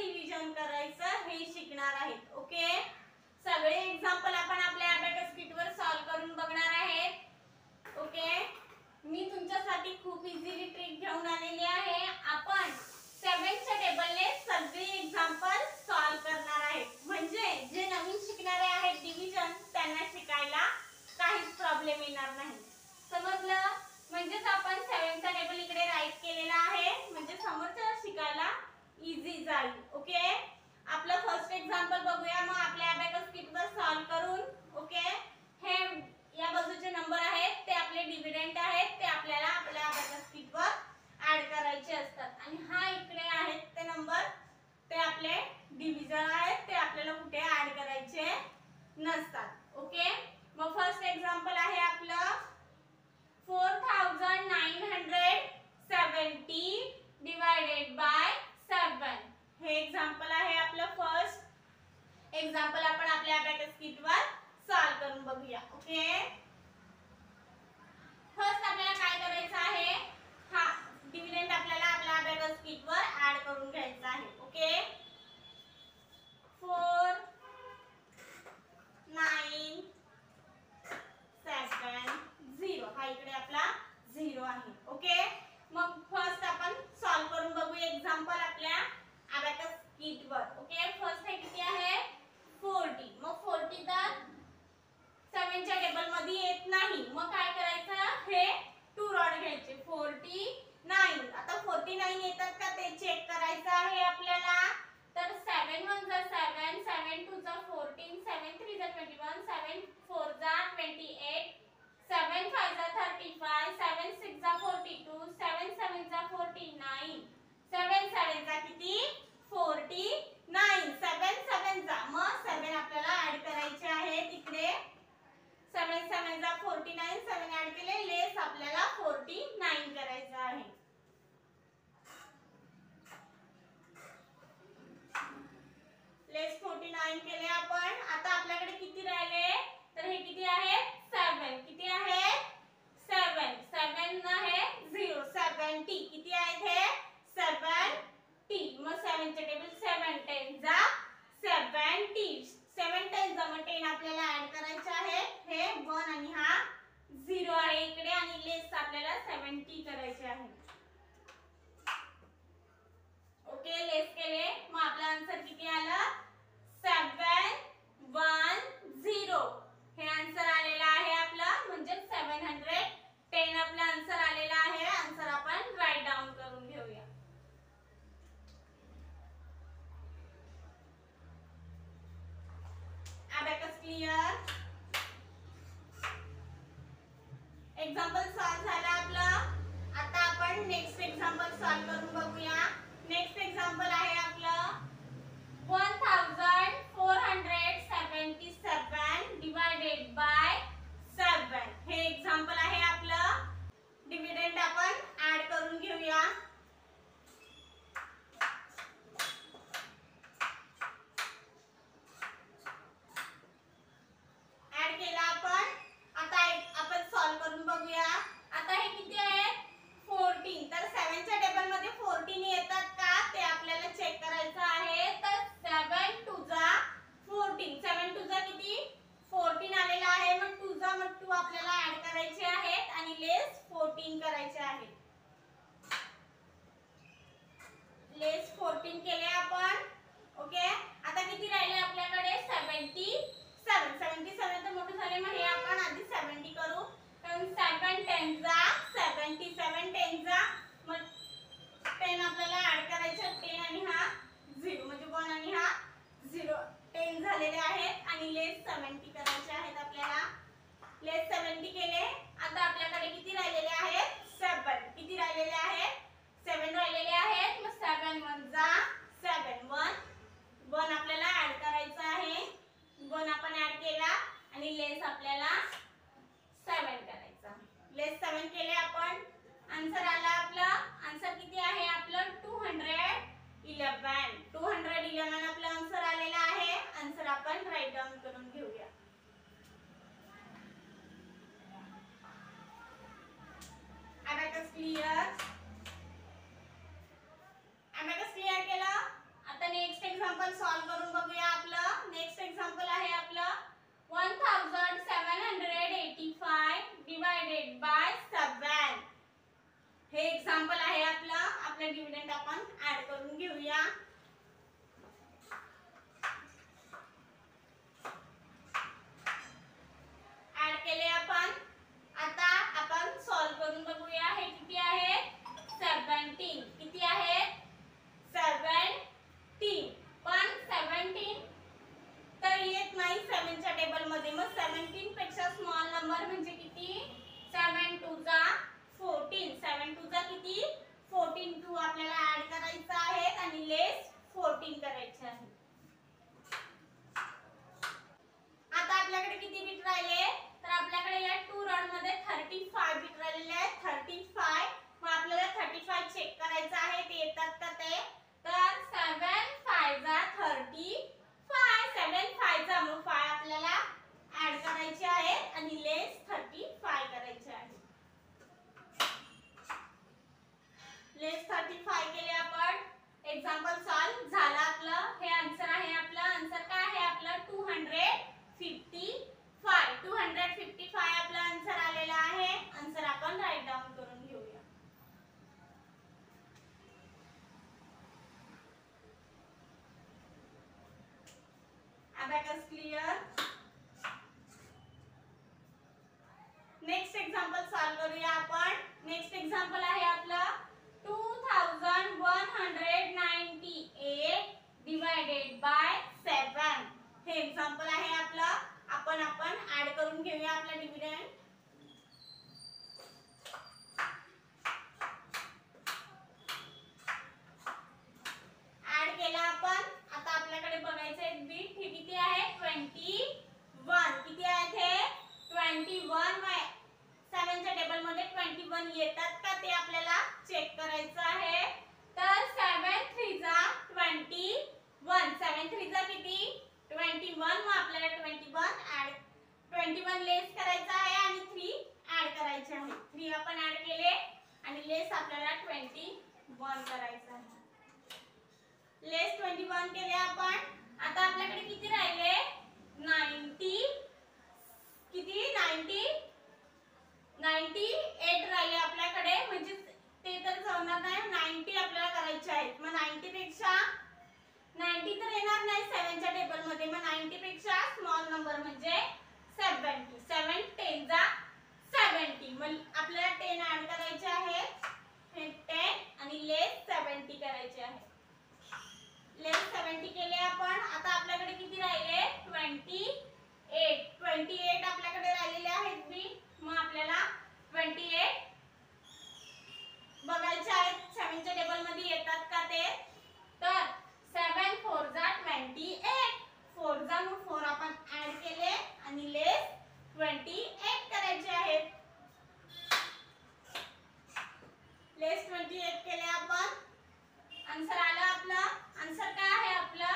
Division करायचं हे शिकणार आहेत. ओके, सगळे एक्झाम्पल आपण आपल्या अबॅकस किट वर सॉल्व करून बघणार आहेत. ओके, मी तुमच्यासाठी खूप इझिली ट्रिक घेऊन आलेली आहे. आपण 7 च्या टेबलने सगळे एक्झाम्पल सॉल्व करणार आहेत. म्हणजे जे नवीन शिकणारे आहेत डिव्हिजन त्यांना शिकायला काहीच प्रॉब्लेम येणार नाही. समजलं? म्हणजेच आपण 7 चा टेबल इकडे राईट केलेला आहे, म्हणजे समोरच्या शिकायला इझी जाईल. ओके, आपलं फर्स्ट एक्झाम्पल बघूया मग आपल्या अबॅकस किट वर सॉल्व करून. ओके, हे या बाजूचे नंबर आहेत ते आपले डिव्हिडंड आहेत, ते आपल्याला आपल्या अबॅकस किट वर ऍड करायचे असतात. आणि हा इकडे आहेत ते नंबर, ते आपले डिव्हिजन आहेत, ते आपल्याला कुठे ऍड करायचे नसतात. ओके, मग फर्स्ट एक्झाम्पल आहे आपलं 4970 डिवाइडेड बाय 7. हे एक्झाम्पल आहे आपलं फर्स्ट एक्झाम्पल. आपण आपल्या अबॅकस किट वर सॉल्व करून बघूया. ओके, फर्स्ट आपल्याला काय करायचं आहे, हा डिव्हिडंड आपल्याला आपल्या अबॅकस किट वर ऍड करून घ्यायचा आहे. ओके, 4 9 7 0 हा इकडे आपला 0 आहे. ओके, मग फर्स्ट आपण सॉल्व करून बघूया एक्झाम्पल आपल्या अबॅकस किट वर. ओके, फर्स्ट हे किती आहे 40. मग 40 तर 7 च्या टेबल मध्ये येत नाही, मग काय करायचं, हे 2 रॉड घ्यायचे 49. आता 49 येतात का ते चेक करायचं आहे आपल्याला. तर 7 1 जा 7, 7 2 जा 14, 7 3 जा 21, 7 4 जा 28, 7 5 जा 35, 7 6 जा 42, 7 7 जा 49, 7 7 जा किती 49, 7 7 जा. मग 7 आपल्याला ऍड करायचे आहेत इकडे. 7 7 जा 49, 7 ऍड केले, लेस आपल्याला 49 करायचं आहे. लेस 49 केले आपण. आता आपल्याकडे किती राहिले, तर हे किती आहे 7. किती आहे 7, 7 आहे 0, 70 किती आहेत हे 70. मग 7 चे टेबल 7 10 जा 70, 7 10 जा मग 10 आपल्याला ऍड करायचे आहे. हे 1 आणि हा 0 आहे इकडे, आणि लेस आपल्याला 70 करायचे आहे. ओके, लेस केले, मग आपला आन्सर किती आलं 710. हे आन्सर आलेला आहे आपला, म्हणजे 710 आपला आन्सर आलेला आहे. आन्सर आपण राईट डाऊन करून घेऊया. Abacus clear. एक्झाम्पल सॉल्व झालं आपलं. आता आपण नेक्स्ट एक्झाम्पल सॉल्व करून बघूया. नेक्स्ट एक्झाम्पल आहे आपलं 1477 डिवाइडेड बाय 7. हे एक्झाम्पल आहे आपलं. डिव्हिडंड आपण ऍड करून घेऊया. ऍड केला आपण. आता आपण सॉल्व करून बघूया. आता हे किती आहे 14. तर 7 च्या टेबल मध्ये 14 येतात का ते आपल्याला चेक करायचं आहे. तर 7 2 जा 14, 7 2 जा किती 14 आलेला आहे. मग 2 जा मग 2 आपल्याला ऍड करायचे आहेत आणि लेस 14 करायचे आहेत. लेस 14 केले आपण. ओके, आता किती राहिले आपल्याकडे 77. 77 तर मोठे झाले, मग हे आपण आधी 70 करू. 7 10 जा 77, 10 जा मग 10 आपल्याला ऍड करायचे. 10 आणि हा 0 म्हणजे 1 आणि हा 0, 10 झालेले आहेत आणि लेस 70 करायचे आहेत आपल्याला. लेस 70 केले. आता आपल्याकडे किती राहिलेले आहेत 7. किती abacus clear. Next example solve करूया आपण. नेक्स्ट एक्झाम्पल आहे आपलं 2198 डिवायडेड बाय 7. हे एक्झाम्पल आहे आपलं. आपण ऍड करून घेऊया आपला डिव्हिडंड. ऍड केला आपण. आता आपल्याकडे बघायचं एक बिट. हे किती आहे 21. किती आहेत हे 21. 7 च्या टेबल मध्ये 21 येतात का ते आपल्याला चेक करायचं आहे. तर 7 3 जा 21. 7 3 जा किती 21. मग आपल्याला 21 लेस करायचा आहे आणि 3 ऍड करायचे आहे. 3 आपण ऍड केले आणि लेस आपल्याला 21 करायचं आहे. लेस 21 केले आपण. आता आपल्याकडे किती राहिले 98 राहिले आपल्याकडे. म्हणजे ते तर जमणार नाही. 90 आपल्याला करायचे आहेत. मग 90 पेक्षा 90 तर येणार नाही 7 च्या टेबल मध्ये. मग 90 पेक्षा स्मॉल नंबर म्हणजे 70. 7 10 जा 70. मग आपल्याला 10 ऍड करायचे आहेत. हे 10 आणि लेस 70 करायचे आहे. लेस 70 केले आपण. आता आपल्याकडे किती राहिले 28 आपल्याकडे राहिलेले आहेत बी. मग आपल्याला 28 बघायचे आहेत 7 च्या टेबल मध्ये येतात का ते. तर 7 4 जा 28. 4 जा मग 4 आपण ऍड केले आणि लेस 28 करायचे आहेत. लेस 28 केले आपण. आन्सर आलं आपलं. आन्सर काय आहे आपलं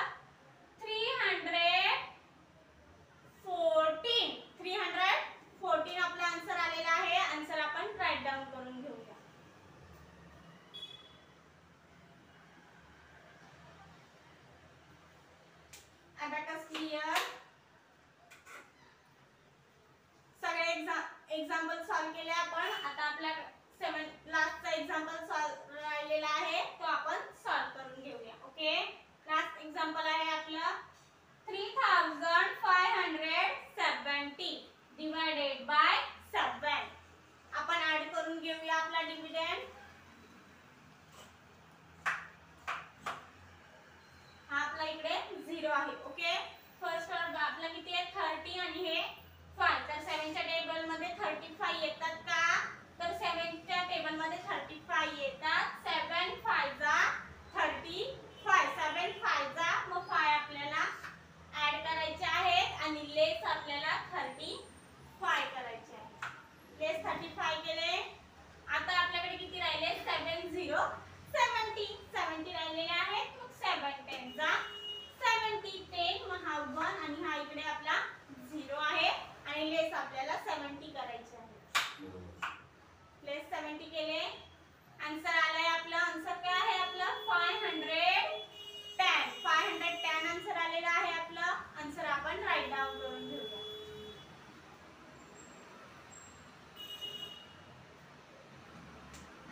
314 आपला आन्सर आलेला आहे. आन्सर आपण राईट डाऊन करून घेऊया. Abacus clear. सगळे एक्झाम्पल सॉल्व केले आपण. आता आपला लास्टचा एक्झाम्पल सॉल्व राहिलेला आहे तो आपण सॉल्व करून घेऊया. ओके. लास्ट एक्झाम्पल आहे आपलं 3570 डिवायडेड बाय 7. आपण ऍड करून घेऊया आपला डिव्हिडंड. हा आपला इकडे 0 आहे. ओके. फर्स्ट ऑर्डर आपला किती आहे 30 आणि हे 5. तर 7 च्या टेबल मध्ये 35 येतात का. तर 7 च्या टेबल मध्ये 35 येतात. 7 5 जा 35. 7 5 जा मग 5 आपल्याला ऍड करायचे आहेत आणि लेस आपल्याला 35 करायचे आहे. लेस 35 केले. आता आपल्याकडे किती राहिले 70 राहिलेले आहेत. मग 7 10 जा 70. 10 मग हा 1 आणि हा इकडे आपला 0 आहे आणि लेस आपल्याला 70 करायचे आहे. लेस 70 केले. आन्सर आलाय आपला. आन्सर काय आहे आपलं 510 आन्सर आलेला आहे आपलं. आन्सर आपण राईट डाऊन करून घेऊया.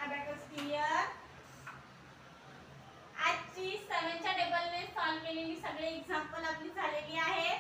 Abacus clear. आजची 7 च्या टेबलने सॉल्व केलेली सगळे एक्झाम्पल आपली झालेली आहेत.